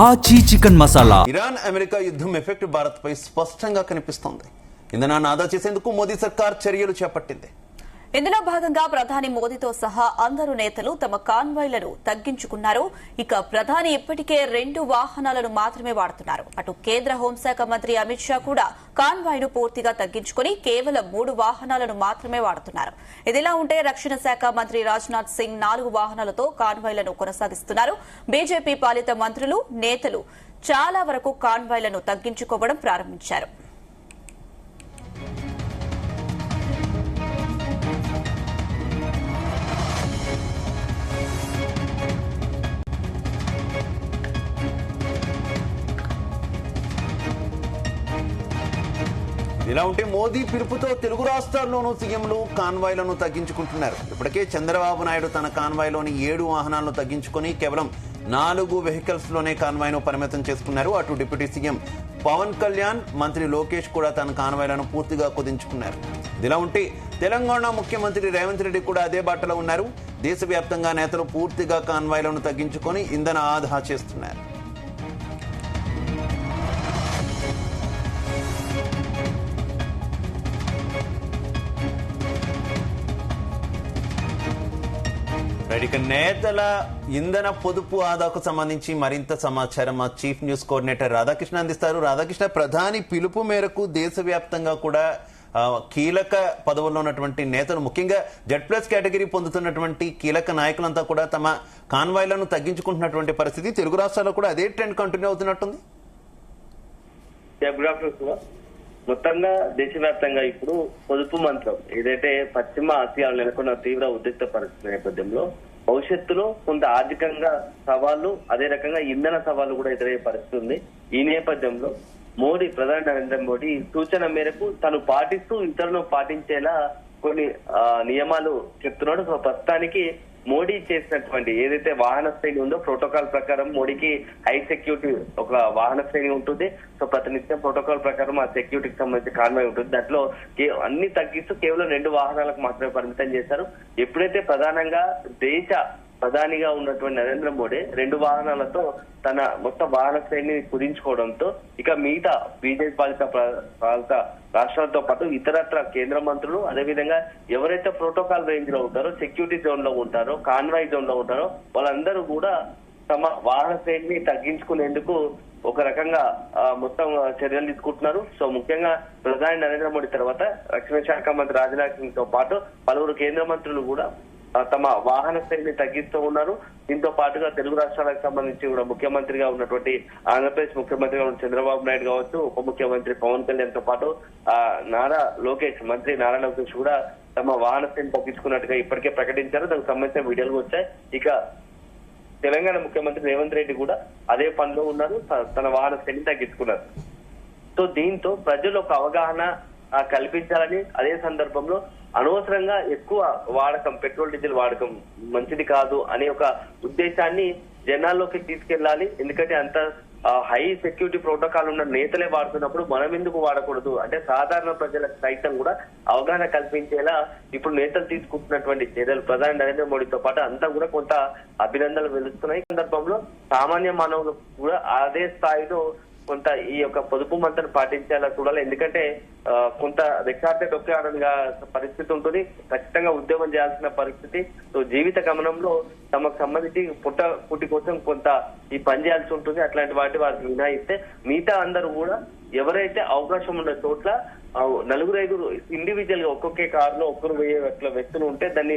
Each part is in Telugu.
ఆచి చికెన్ మసాలా. ఇరాన్ అమెరికా యుద్ధం ఎఫెక్ట్ భారత్ పై స్పష్టంగా కనిపిస్తోంది. ఇంధనాన్ని ఆదా చేసేందుకు మోదీ సర్కార్ చర్యలు చేపట్టింది. ఇందులో భాగంగా ప్రధాని మోదీతో సహా అందరూ నేతలు తమ కాన్వాయ్లను తగ్గించుకున్నారు. ఇక ప్రధాని ఇప్పటికే 2 వాహనాలను మాత్రమే వాడుతున్నారు. అటు కేంద్ర హోంశాఖ మంత్రి అమిత్ షా కూడా కాన్వాయ్ను పూర్తిగా తగ్గించుకుని కేవలం 3 వాహనాలను మాత్రమే వాడుతున్నారు. ఇదిలా ఉంటే రక్షణ శాఖ మంత్రి రాజ్నాథ్ సింగ్ 4 వాహనాలతో కాన్వాయ్లను కొనసాగిస్తున్నారు. బీజేపీ పాలిత మంత్రులు, నేతలు చాలా వరకు కాన్వాయ్లను తగ్గించుకోవడం ప్రారంభించారు. ఇలా ఉంటే మోదీ పిలుపుతో తెలుగు రాష్ట్రాల్లోనూ సీఎంలు కాన్వాయ్లను తగ్గించుకుంటున్నారు. ఇప్పటికే చంద్రబాబు నాయుడు తన కాన్వాయ్లోని 7 వాహనాలను తగ్గించుకుని కేవలం 4 వెహికల్స్ లోనే కాన్వాయ్ను పరిమితం చేసుకున్నారు. అటు డిప్యూటీ సీఎం పవన్ కళ్యాణ్, మంత్రి లోకేష్ కూడా తన కాన్వాయ్లను పూర్తిగా కుదించుకున్నారు. ఇలా ఉంటే తెలంగాణ ముఖ్యమంత్రి రేవంత్ రెడ్డి కూడా అదే బాటలో ఉన్నారు. దేశవ్యాప్తంగా నేతలు పూర్తిగా కాన్వాయ్లను తగ్గించుకొని ఇంధన ఆదా చేస్తున్నారు. ఇక నేతల ఇంధన పొదుపు ఆదాకు సంబంధించి మరింత సమాచారం మా చీఫ్ న్యూస్ కోఆర్డినేటర్ రాధాకృష్ణ అందిస్తారు. రాధాకృష్ణ, ప్రధాని పిలుపు మేరకు దేశవ్యాప్తంగా కూడా కీలక పదవుల్లో ఉన్నటువంటి నేతలు, ముఖ్యంగా Z+ కేటగిరీ పొందుతున్నటువంటి కీలక నాయకులంతా కూడా తమ కాన్వాయ్లను తగ్గించుకుంటున్నటువంటి పరిస్థితి. తెలుగు రాష్ట్రాల్లో కూడా అదే ట్రెండ్ కంటిన్యూ అవుతున్నట్టుంది. మొత్తంగా దేశవ్యాప్తంగా ఇప్పుడు పొదుపు మంత్రం ఏదైతే పశ్చిమ ఆసియాలో నెలకొన్న తీవ్ర ఉద్రిక్త పరిస్థితి నేపథ్యంలో భవిష్యత్తులో కొంత ఆర్థికంగా సవాళ్లు, అదే రకంగా ఇంధన సవాళ్లు కూడా ఎదురయ్యే పరిస్థితి ఉంది. ఈ నేపథ్యంలో ప్రధాని నరేంద్ర మోడీ సూచన మేరకు తను పాటిస్తూ ఇతరులను పాటించేలా కొన్ని నియమాలు చెప్తున్నాడు. సో ప్రస్తుతానికి మోడీ చేసినటువంటి ఏదైతే వాహన శ్రేణి ఉందో ప్రోటోకాల్ ప్రకారం మోడీకి హై సెక్యూరిటీ ఒక వాహన శ్రేణి ఉంటుంది. సో ప్రతినిత్యం ప్రోటోకాల్ ప్రకారం ఆ సెక్యూరిటీకి సంబంధించి కాన్వాయ్ ఉంటుంది. దాంట్లో అన్ని తగ్గిస్తూ కేవలం 2 వాహనాలకు మాత్రమే పరిమితం చేశారు. ఎప్పుడైతే ప్రధానంగా దేశ ప్రధానిగా ఉన్నటువంటి నరేంద్ర మోడీ 2 వాహనాలతో తన మొత్తం వాహన శ్రేణిని కుదించుకోవడంతో ఇక మిగతా బీజేపీ పాలిత రాష్ట్రాలతో పాటు ఇతరత్ర కేంద్ర మంత్రులు, అదేవిధంగా ఎవరైతే ప్రోటోకాల్ రేంజ్ లో ఉంటారో, సెక్యూరిటీ జోన్ లో ఉంటారో, కాన్వాయ్ జోన్ లో ఉంటారో వాళ్ళందరూ కూడా తమ వాహన శ్రేణిని తగ్గించుకునేందుకు ఒక రకంగా మొత్తం చర్యలు తీసుకుంటున్నారు. సో ముఖ్యంగా ప్రధాని నరేంద్ర మోడీ తర్వాత రక్షణ శాఖ మంత్రి రాజ్నాథ్ సింగ్ తో పాటు పలువురు కేంద్ర మంత్రులు కూడా తమ వాహన శ్రేణిని తగ్గిస్తూ ఉన్నారు. దీంతో పాటుగా తెలుగు రాష్ట్రాలకు సంబంధించి కూడా ముఖ్యమంత్రిగా ఉన్నటువంటి ఆంధ్రప్రదేశ్ ముఖ్యమంత్రిగా ఉన్న చంద్రబాబు నాయుడు కావచ్చు, ఉప ముఖ్యమంత్రి పవన్ కళ్యాణ్ తో పాటు మంత్రి నారా లోకేష్ కూడా తమ వాహన శ్రేణిని తగ్గించుకున్నట్టుగా ఇప్పటికే ప్రకటించారు. దానికి సంబంధించిన వీడియోలు వచ్చాయి. ఇక తెలంగాణ ముఖ్యమంత్రి రేవంత్ రెడ్డి కూడా అదే పనిలో ఉన్నారు, తన వాహన శ్రేణిని తగ్గించుకున్నారు. సో దీంతో ప్రజలు ఒక అవగాహన కల్పించాలని, అదే సందర్భంలో అనవసరంగా ఎక్కువ వాడకం, పెట్రోల్ డీజిల్ వాడకం మంచిది కాదు అనే ఒక ఉద్దేశాన్ని జనాల్లోకి తీసుకెళ్లాలి. ఎందుకంటే అంత హై సెక్యూరిటీ ప్రోటోకాల్ ఉన్న నేతలే వాడుతున్నప్పుడు మనం ఎందుకు వాడకూడదు అంటే సాధారణ ప్రజలకు సైతం కూడా అవగాహన కల్పించేలా ఇప్పుడు నేతలు తీసుకుంటున్నటువంటి చర్యలు ప్రధాని నరేంద్ర మోడీతో పాటు అంతా కూడా కొంత అభినందనలు వెలుస్తున్నాయి. ఈ సందర్భంలో సామాన్య మానవులు కూడా అదే స్థాయిలో కొంత ఈ యొక్క పొదుపు మంత్రం పాటించేలా చూడాలి. ఎందుకంటే కొంత రెక్కాడితే డొక్కాడగా పరిస్థితి ఉంటుంది. ఖచ్చితంగా ఉద్యోగం చేయాల్సిన పరిస్థితి. సో జీవిత గమనంలో తమకు సంబంధించి పుట్టి కోసం కొంత ఈ పని చేయాల్సి ఉంటుంది. అట్లాంటి వాటికి మినహాయిస్తే మిగతా అందరూ కూడా ఎవరైతే అవకాశం ఉన్న చోట్ల 4-5 ఇండివిజువల్ గా ఒక్కొక్క కారులో ఒక్కరు పోయే వ్యక్తులు ఉంటే దాన్ని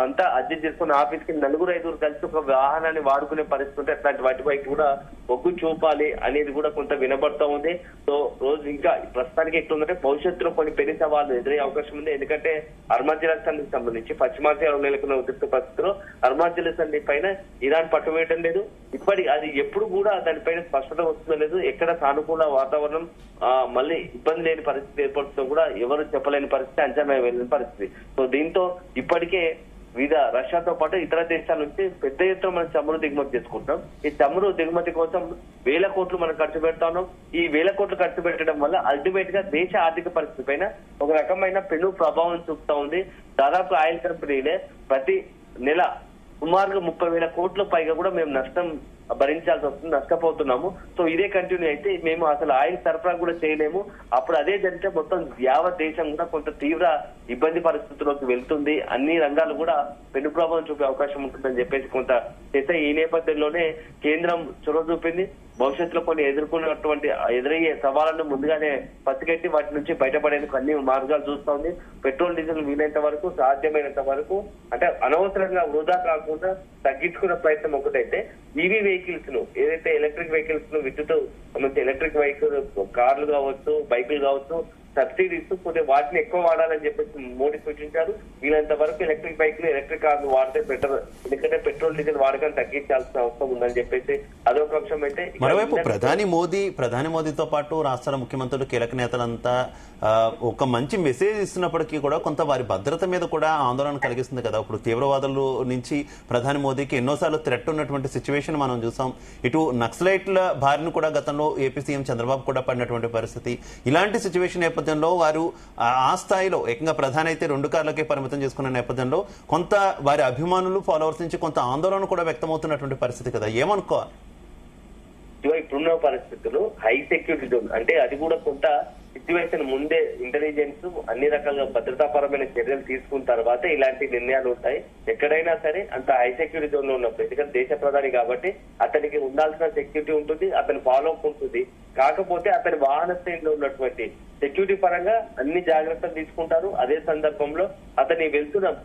అంతా అడ్జస్ట్ చేసుకుని ఆఫీస్కి 4-5 కలిసి ఒక వాహనాన్ని వాడుకునే పరిస్థితి ఉంటే అట్లాంటి వాటిపై కూడా ఒగ్గు చూపాలి అనేది కూడా కొంత వినబడుతూ ఉంది. సో రోజు ఇంకా ప్రస్తుతానికి ఎట్లుందంటే భవిష్యత్తులో కొన్ని పెళ్లి సవాళ్ళు ఎదురయ్యే అవకాశం ఉంది. ఎందుకంటే అరుణాచల్ సంధికి సంబంధించి పశ్చిమాసియాలో నెలకొన్న ఉద్రిక్త పరిస్థితుల్లో అరుణాచల్ సంధి పైన ఇరాన్ పట్టు వేయడం లేదు. అది ఎప్పుడు కూడా దానిపైన స్పష్టత వస్తుందో లేదు. ఎక్కడ సానుకూల వాతావరణం మళ్ళీ ఇబ్బంది లేని పరిస్థితి ఏర్పడుతుందో కూడా ఎవరు చెప్పలేని పరిస్థితి, అంచనా వెళ్ళని పరిస్థితి. సో దీంతో ఇప్పటికే వివిధ రష్యాతో పాటు ఇతర దేశాల నుంచి పెద్ద ఎత్తున మనం చమురు దిగుమతి చేసుకుంటాం. ఈ చమురు దిగుమతి కోసం 1000 కోట్లు మనం ఖర్చు పెడతా ఉన్నాం. ఈ 1000 కోట్లు ఖర్చు పెట్టడం వల్ల అల్టిమేట్ గా దేశ ఆర్థిక పరిస్థితి పైన ఒక రకమైన పెను ప్రభావం చూపుతా ఉంది. దాదాపు ఆయిల్ కంపెనీలే ప్రతి నెల సుమారుగా 30,000 కోట్ల పైగా కూడా మేము నష్టం భరించాల్సి వస్తుంది, నష్టపోతున్నాము. సో ఇదే కంటిన్యూ అయితే మేము అసలు ఆయిల్ సరఫరా కూడా చేయలేము. అప్పుడు అదే జరిగితే మొత్తం యావత్ దేశం కూడా కొంత తీవ్ర ఇబ్బంది పరిస్థితుల్లోకి వెళ్తుంది, అన్ని రంగాలు కూడా పెను ప్రభావం చూపే అవకాశం ఉంటుందని చెప్పేసి కొంత చేస్తే ఈ నేపథ్యంలోనే కేంద్రం చొరవ చూపింది. భవిష్యత్తులో కొన్ని ఎదురయ్యే సవాళ్లను ముందుగానే పసిగట్టి వాటి నుంచి బయటపడేందుకు అన్ని మార్గాలు చూస్తోంది. పెట్రోల్ డీజిల్ వీలైనంత వరకు సాధ్యమైనంత వరకు అంటే అనవసరంగా వృధా కాకుండా తగ్గించుకునే ప్రయత్నం ఒకటైతే ఈవీ వెహికల్స్ ను ఏదైతే ఎలక్ట్రిక్ వెహికల్స్ ను విద్యుత్ సంబంధించి ఎలక్ట్రిక్ వెహికల్ కార్లు కావచ్చు, బైకులు కావచ్చు సబ్సిడీ ఇస్తూ పోతే వాటిని ఎక్కువ వాడాలని చెప్పేసి మోడీ సూచించారు. వీళ్ళంత వరకు ఎలక్ట్రిక్ బైక్లు ఎలక్ట్రిక్ కార్లు వాడితే బెటర్, ఎందుకంటే పెట్రోల్ డీజిల్ వాడకాన్ని తగ్గించాల్సిన అవసరం ఉందని చెప్పేసి అదొక అంశం అయితే. మరోవైపు ప్రధాని మోదీతో పాటు రాష్ట్రాల ముఖ్యమంత్రులు కీలక నేతలంతా ఒక మంచి మెసేజ్ ఇస్తున్నప్పటికీ కూడా కొంత వారి భద్రత మీద కూడా ఆందోళన కలిగిస్తుంది కదా. ఇప్పుడు తీవ్రవాదుల నుంచి ప్రధాని మోదీకి ఎన్నోసార్లు థ్రెట్ ఉన్నటువంటి సిచ్యువేషన్ మనం చూసాం. ఇటు నక్సలైట్ల బారిన కూడా గతంలో ఏపీ సీఎం చంద్రబాబు కూడా పడినటువంటి పరిస్థితి. ఇలాంటి సిచ్యువేషన్ నేపథ్యంలో వారు ఆ స్థాయిలో ఏకంగా ప్రధాని అయితే 2 కార్లకే పరిమితం చేసుకున్న నేపథ్యంలో కొంత వారి అభిమానులు ఫాలోవర్స్ నుంచి కొంత ఆందోళన కూడా వ్యక్తమవుతున్నటువంటి పరిస్థితి కదా, ఏమనుకోవాలి? ఇప్పుడున్న పరిస్థితులు హై సెక్యూరిటీ జోన్ అంటే అది కూడా కొంత సిచ్యువేషన్ ముందే ఇంటెలిజెన్స్ అన్ని రకాలుగా భద్రతాపరమైన చర్యలు తీసుకున్న తర్వాత ఇలాంటి నిర్ణయాలు ఉంటాయి. ఎక్కడైనా సరే అంత హై సెక్యూరిటీ జోన్ లో ఉన్నప్పుడు, ఎందుకంటే దేశ ప్రధాని కాబట్టి అతనికి ఉండాల్సిన సెక్యూరిటీ ఉంటుంది, అతని ఫాలో అప్ ఉంటుంది. కాకపోతే అతని వాహన శ్రేణిలో ఉన్నటువంటి సెక్యూరిటీ పరంగా అన్ని జాగ్రత్తలు తీసుకుంటారు. అదే సందర్భంలో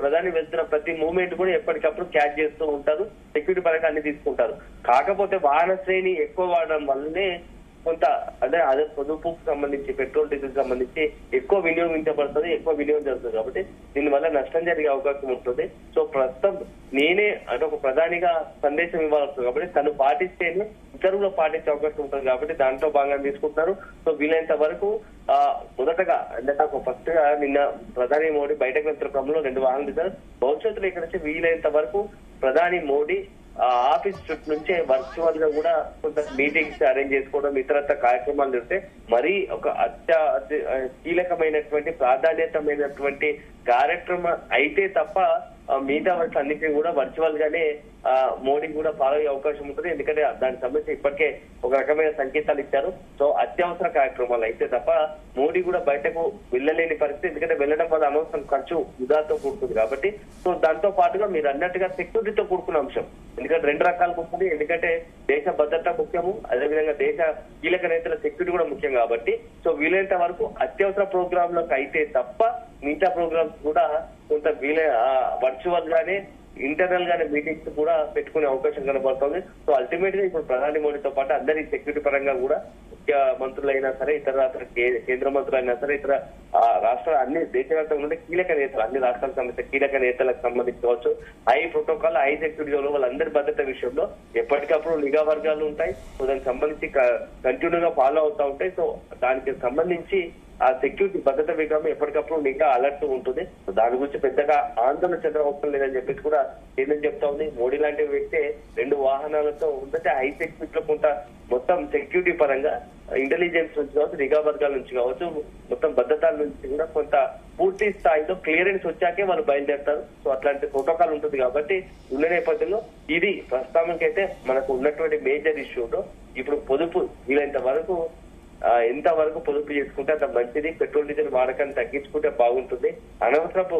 ప్రధాని వెళ్తున్న ప్రతి మూవ్మెంట్ కూడా ఎప్పటికప్పుడు క్యాచ్ చేస్తూ ఉంటారు, సెక్యూరిటీ పరంగా అన్ని తీసుకుంటారు. కాకపోతే వాహన శ్రేణి ఎక్కువ వాడడం వల్లనే కొంత అదే పొదుపుకు సంబంధించి పెట్రోల్ డీజిల్ సంబంధించి ఎక్కువ వినియోగించబడుతుంది, ఎక్కువ వినియోగం జరుగుతుంది. కాబట్టి దీనివల్ల నష్టం జరిగే అవకాశం ఉంటుంది. సో ప్రస్తుతం నేనే అంటే ఒక ప్రధానిగా సందేశం ఇవ్వాల్సింది కాబట్టి తను పాటిస్తేనే ఇతరులు పాటించే అవకాశం ఉంటుంది. కాబట్టి దాంట్లో భాగంగా తీసుకుంటున్నారు. సో వీలైనంత వరకు మొదటగా అంటే నాకు ఫస్ట్ గా నిన్న ప్రధాని మోడీ బయటకు వెళ్తున్న క్రమంలో 2 వాహనాలు తీశారు. భవిష్యత్తులో ఇక్కడ నుంచి వీలైనంత వరకు ప్రధాని మోడీ ఆఫీస్ చుట్టూ నుంచే వర్చువల్ గా కూడా కొంత మీటింగ్స్ అరేంజ్ చేసుకోవడం, ఇతరత్ర కార్యక్రమాలు చేస్తే మరీ ఒక కీలకమైనటువంటి ప్రాధాన్యతమైనటువంటి కార్యక్రమం అయితే తప్ప మిగతా వర్క్స్ అన్నిటినీ కూడా వర్చువల్ గానే మోడీ కూడా ఫాలో అయ్యే అవకాశం ఉంటుంది. ఎందుకంటే దానికి సంబంధించి ఇప్పటికే ఒక రకమైన సంకేతాలు ఇచ్చారు. సో అత్యవసర కార్యక్రమాలు అయితే తప్ప మోడీ కూడా బయటకు వెళ్ళలేని పరిస్థితి, ఎందుకంటే వెళ్ళడం వల్ల అనవసరం ఖర్చు వృధాతో కూడుతుంది కాబట్టి. సో దాంతో పాటుగా మీరు అన్నట్టుగా సెక్యూరిటీతో కూడుకున్న అంశం, ఎందుకంటే 2 రకాలకు ఉంటుంది. ఎందుకంటే దేశ భద్రత ముఖ్యము, అదేవిధంగా దేశ కీలక నేతల సెక్యూరిటీ కూడా ముఖ్యం కాబట్టి. సో వీలైనంత వరకు అత్యవసర ప్రోగ్రాంలకు అయితే తప్ప మిగతా ప్రోగ్రామ్స్ కూడా కొంత వర్చువల్ గానే ఇంటర్నల్ గానే మీటింగ్స్ కూడా పెట్టుకునే అవకాశం కనబడుతుంది. సో అల్టిమేట్ గా ఇప్పుడు ప్రధాని మోడీతో పాటు అందరి సెక్యూరిటీ పరంగా కూడా ముఖ్య మంత్రులైనా సరే, ఇతర కేంద్ర మంత్రులు అయినా సరే, ఇతర రాష్ట్రాల అన్ని దేశవ్యాప్తంగా ఉండే కీలక నేతలు, అన్ని రాష్ట్రాలకు సంబంధించిన కీలక నేతలకు సంబంధించవచ్చు హై ప్రోటోకాల్, హై సెక్యూరిటీ వాళ్ళందరి భద్రత విషయంలో ఎప్పటికప్పుడు నిఘా వర్గాలు ఉంటాయి. సో దానికి సంబంధించి కంటిన్యూగా ఫాలో అవుతా ఉంటాయి. సో దానికి సంబంధించి ఆ సెక్యూరిటీ భద్రత విధానం ఎప్పటికప్పుడు నిఘా అలర్ట్ ఉంటుంది. దాని గురించి పెద్దగా ఆందోళన చెందడం అవసరం లేదని చెప్పేసి కూడా కేంద్రం చెప్తా ఉంది. మోడీ లాంటి వ్యక్తి 2 వాహనాలతో ఉంటే హై సెక్యూరిటీలో కొంత మొత్తం సెక్యూరిటీ పరంగా ఇంటెలిజెన్స్ నుంచి కావచ్చు, నిఘా వర్గాల నుంచి కావచ్చు, మొత్తం భద్రతల నుంచి కూడా కొంత పూర్తి స్థాయిలో క్లియరెన్స్ వచ్చాకే వాళ్ళు బయలుదేరుతారు. సో అట్లాంటి ప్రోటోకాల్ ఉంటుంది కాబట్టి ఉన్న నేపథ్యంలో ఇది ప్రస్తుతానికైతే మనకు ఉన్నటువంటి మేజర్ ఇష్యూలో ఇప్పుడు పొదుపు వీలైనంత వరకు ఎంతవరకు పొదుపు చేసుకుంటే అంత మంచిది. పెట్రోల్ డీజిల్ వాడకాన్ని తగ్గించుకుంటే బాగుంటుంది. అనవసరపు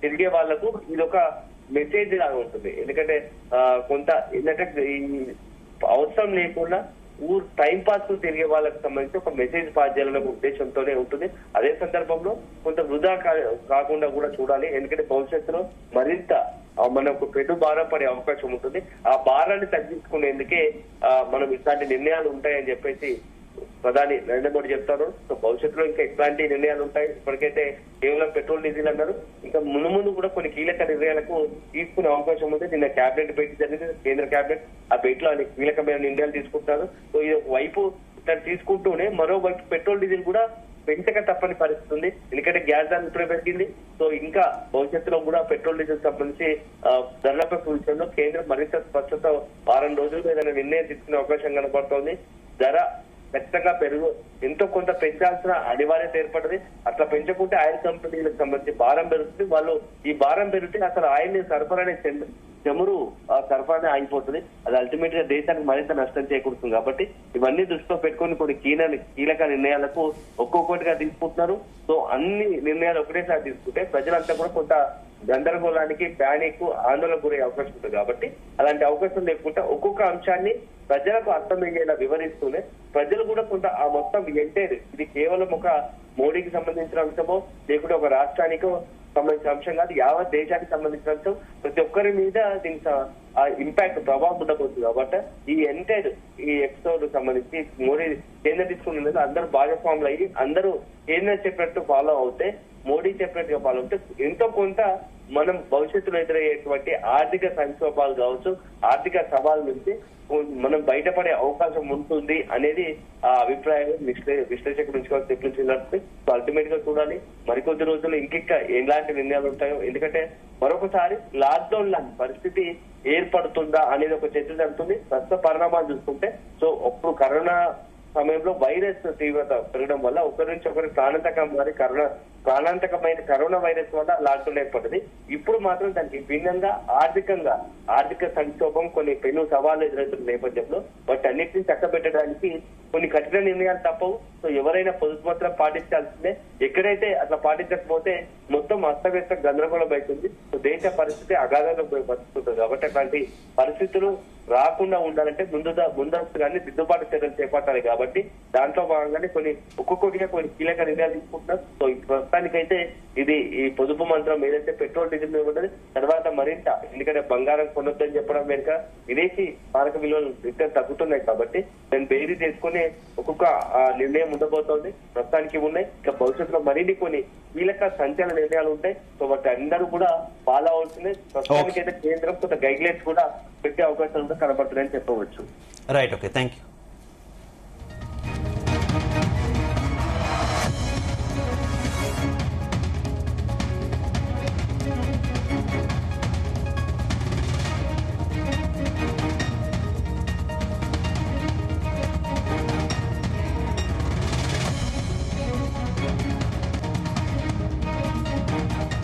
తిరిగే వాళ్లకు ఇది ఒక మెసేజ్ లాగా ఉంటుంది. ఎందుకంటే కొంత ఏంటంటే ఈ అవసరం లేకుండా టైం పాస్ కు తిరిగే వాళ్ళకి సంబంధించి ఒక మెసేజ్ పాస్ చేయాలనే ఉద్దేశంతోనే ఉంటుంది. అదే సందర్భంలో కొంత వృధా కాకుండా కూడా చూడాలి. ఎందుకంటే భవిష్యత్తులో మరింత మనకు పెను భారం పడే అవకాశం ఉంటుంది. ఆ భారాన్ని తగ్గించుకునేందుకే మనం ఇట్లాంటి నిర్ణయాలు ఉంటాయని చెప్పేసి ప్రధాని నరేంద్ర మోడీ చెప్తారు. సో భవిష్యత్తులో ఇంకా ఎట్లాంటి నిర్ణయాలు ఉంటాయి. ఇప్పటికైతే కేవలం పెట్రోల్ డీజిల్ అన్నారు, ఇంకా ముందు కూడా కొన్ని కీలక నిర్ణయాలకు తీసుకునే అవకాశం ఉంది. నిన్న క్యాబినెట్ భేటీ జరిగింది, కేంద్ర క్యాబినెట్. ఆ భేటీలో అన్ని కీలకమైన నిర్ణయాలు తీసుకుంటారు. సో ఇది ఒక వైపు ఇట్లా తీసుకుంటూనే మరోవైపు పెట్రోల్ డీజిల్ కూడా పెంచక తప్పని పరిస్థితి ఉంది. ఎందుకంటే గ్యాస్ ధర ఇప్పుడే పెరిగింది. సో ఇంకా భవిష్యత్తులో కూడా పెట్రోల్ డీజిల్ సంబంధించి ధరలపై విషయంలో కేంద్రం మరింత స్పష్టత వారం రోజులు ఏదైనా నిర్ణయం తీసుకునే అవకాశం కనబడుతోంది. ధర ఖచ్చితంగా ఎంతో కొంత పెంచాల్సిన అనివార్యత ఏర్పడింది. అట్లా పెంచకుంటే ఆయిల్ కంపెనీలకు సంబంధించి భారం పెరుగుతుంది. వాళ్ళు ఈ భారం పెరిగితే అసలు ఆయిల్ సరఫరానే చమురు సరఫరానే ఆగిపోతుంది. అది అల్టిమేట్ గా దేశానికి మరింత నష్టం చేకూరుతుంది. కాబట్టి ఇవన్నీ దృష్టిలో పెట్టుకుని కొన్ని కీలక నిర్ణయాలకు ఒక్కొక్కటిగా తీసుకుంటున్నారు. సో అన్ని నిర్ణయాలు ఒకటేసారి తీసుకుంటే ప్రజలంతా కూడా కొంత గందరగోళానికి, ప్యానిక్, ఆందోళనకు గురయ్యే అవకాశం ఉంటుంది. కాబట్టి అలాంటి అవకాశం లేకుండా ఒక్కొక్క అంశాన్ని ప్రజలకు అర్థమయ్యేలా వివరిస్తూనే ప్రజలు కూడా కొంత ఆ మొత్తం ఎంటైర్ ఇది కేవలం ఒక మోడీకి సంబంధించిన అంశమో లేకుంటే ఒక రాష్ట్రానికో సంబంధించిన అంశం కాదు, యావత్ దేశానికి సంబంధించిన అంశం. ప్రతి ఒక్కరి మీద దీనికి ఆ ఇంపాక్ట్ ప్రభావం ఉండబోతుంది. కాబట్టి ఈ ఎంటైర్ ఈ ఎపిసోడ్ సంబంధించి మోడీ కేంద్రం తీసుకున్నది అందరూ భాగస్వాములు అయ్యి అందరూ కేంద్రం చెప్పినట్టు ఫాలో అవుతే, మోడీ చెప్పినట్టుగా ఫాలో అవుతే ఎంతో కొంత మనం భవిష్యత్తులో ఎదురయ్యేటువంటి ఆర్థిక సంక్షోభాలు కావచ్చు, ఆర్థిక సవాల్ నుంచి మనం బయటపడే అవకాశం ఉంటుంది అనేది ఆ అభిప్రాయం విశ్లేషకుల నుంచి తెప్పించినట్టు. అల్టిమేట్ గా చూడాలి మరికొద్ది రోజుల్లో ఇంకిక్క ఎలాంటి నిర్ణయాలు ఉంటాయో. ఎందుకంటే మరొకసారి లాక్డౌన్ లాంటి పరిస్థితి ఏర్పడుతుందా అనేది ఒక చర్చ జరుగుతుంది. ప్రస్తుత పరిణామాలు చూసుకుంటే సో అప్పుడు కరోనా సమయంలో వైరస్ తీవ్రత పెరగడం వల్ల ఒకరి నుంచి ఒకరి ప్రాణాంతకమైన కరోనా వైరస్ వల్ల లాక్డౌన్ ఏర్పడింది. ఇప్పుడు మాత్రం దానికి భిన్నంగా ఆర్థిక సంక్షోభం, కొన్ని పెను సవాళ్లు ఎదురవుతున్న నేపథ్యంలో వాటి అన్నింటినీ చక్కబెట్టడానికి కొన్ని కఠిన నిర్ణయాలు తప్పవు. సో ఎవరైనా పొదుపు మాత్రం పాటించాల్సిందే. ఎక్కడైతే అట్లా పాటించకపోతే మొత్తం అస్తవ్యస్త గందరగోళం అవుతుంది. సో దేశ పరిస్థితి అగాధంలో బతుకుతుంది. కాబట్టి అట్లాంటి పరిస్థితులు రాకుండా ఉండాలంటే ముందస్తుగానే దిద్దుబాటు చర్యలు చేపట్టాలి. కాబట్టి దాంట్లో భాగంగానే ఒక్కొక్కటిగా కొన్ని కీలక నిర్ణయాలు తీసుకుంటున్నారు. సో ప్రస్తుతానికైతే ఇది ఈ పొదుపు మంత్రం ఏదైతే పెట్రోల్ డీజిల్ మీద ఉన్నది, తర్వాత మరింత ఎందుకంటే బంగారం కొనొద్దని చెప్పడం వెనుక విదేశీ మారక విలువలు రిటర్న్ తగ్గుతున్నాయి. కాబట్టి దాన్ని బేరీ చేసుకుని ఒక్కొక్క నిర్ణయం ఉండబోతోంది. ప్రస్తుతానికి ఉన్నాయి. ఇక భవిష్యత్తులో మరిన్ని కొన్ని కీలక సంచలన నిర్ణయాలు ఉంటాయి. సో వాటి అందరూ కూడా ఫాలో అవుతుంది. ప్రస్తుతానికి అయితే కేంద్రం కొంత గైడ్ లైన్స్ కూడా పెట్టే అవకాశాలు కనబడుతున్నాయని చెప్పవచ్చు. Right, okay, thank you.